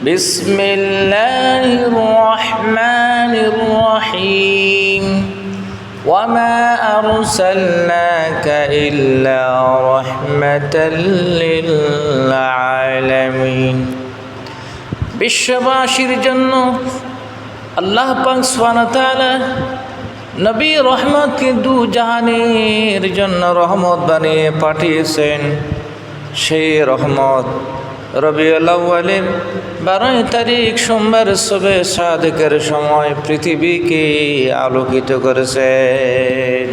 বিসমিল্লাহির রহমানির রহিম ওয়া মা আরসালনাকা ইল্লা রাহমাতাল লিল আলামিন। বিশ্ববাসীর জন্য আল্লাহ পাক সুবহানাহু ওয়া তাআলা নবী রহমতকে দু জাহানের জন্য রহমত বানিয়ে পাঠিয়েছেন। সেই রহমত রবিউল আউয়ালের 12 তারিখ সোমবার সুবহে সাদেকের সময় পৃথিবীকে আলোকিত করেছেন।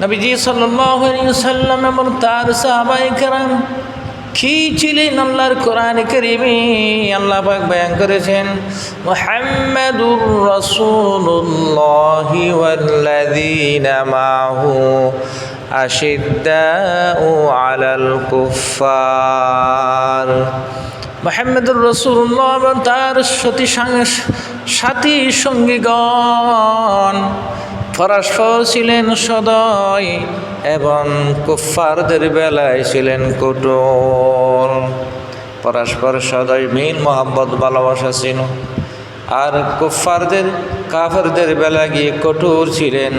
নবীজি সাল্লাল্লাহু আলাইহি ওয়াসাল্লাম এবং তার সাহাবায়ে কেরাম কি ছিলেন আল্লাহর কোরআনে কারীমে আল্লাহ পাক বয়ান করেছেন, মুহাম্মাদুর রাসূলুল্লাহি ওয়াল্লাযীনা মাআহু আশিদ্দাউ আলাল কুফফার। মুহাম্মাদুর রাসূলুল্লাহ এবং তার সাথী সঙ্গীগণ পরস্পর ছিলেন সদয় এবং কুফফারদের বেলায় ছিলেন কঠোর। পরস্পর সদয় মিল মোহাব্বত ভালোবাসা ছিল, আর কুফফারদের কাফেরদের বেলায় গিয়ে কঠোর ছিলেন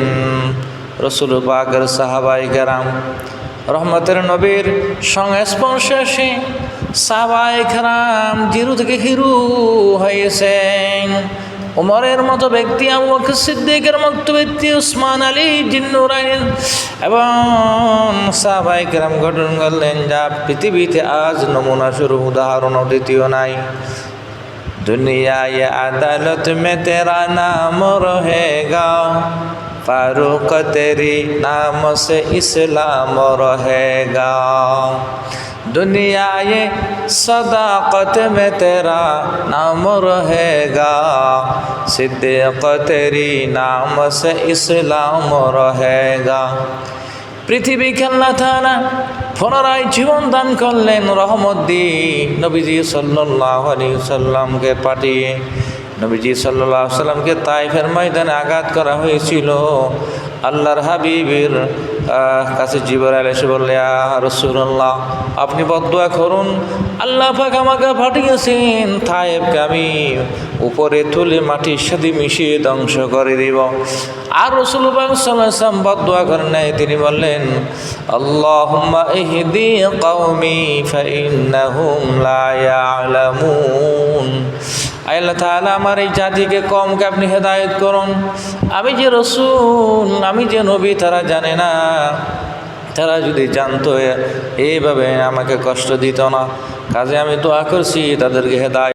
রাসূল পাকের সাহাবায়ে কেরাম। রহমতের নবীর সংস্পর্শে এসে সাহাবায়ে কেরাম জিরো থেকে হিরো হয়েছেন। উমরের মতো ব্যক্তি, আবু বকর সিদ্দিকের মতো ব্যক্তি, উসমান আলী জিন্নুরাইন এবং সাহাবায়ে কেরাম গঠন করলেন যা পৃথিবীতে আজ নমুনা স্বরূপ উদাহরণ দ্বিতীয় নাই। দুনিয়ায় আদালত মে তেরা নাম রহেগা, फारूक तेरी नाम से इस्लाम रहेगा। दुनिया ये सदाकत में तेरा नाम रहेगा, सिद्दीक तेरी नाम से इस्लाम रहेगा। পৃথিবীকে আল্লাহ তাআলা পুনরায় জীবন দান করলেন রহমত দিয়ে নবীজি সাল্লাল্লাহু আলাইহি ওয়াসাল্লামকে পাঠিয়ে। নবীজি সাল্লাল্লাহু আলাইহি ওয়াসাল্লামকে তায়েফের ময়দানে আঘাত করা হয়েছিল। আল্লাহর হাবিবের কাছে জিবরাইল এসে বললে, ইয়া রাসূলুল্লাহ, আপনি বদদুয়া করুন, আল্লাহ পাক আমাকে পাঠিয়েছেন তায়েফকে আমি উপরে তুলে মাটির সাথে মিশিয়ে ধ্বংস করে দিব। আর রাসূল পাক সাল্লাল্লাহু আলাইহি ওয়াসাল্লাম বদদুয়া করেন নাই, তিনি বললেন, আল্লাহুম্মা ইহদি কওমি ফাইন্নাহুম লা ইয়ালামুন। আল্লাহ তাআলা আমার এই জাতিকে কমকে আপনি হেদায়েত করুন। আমি যে রাসূল, আমি যে নবী, তারা জানে না। তারা যদি জানতো এইভাবে আমাকে কষ্ট দিত না। কাজে আমি দোয়া করছি তাদেরকে হেদায়েত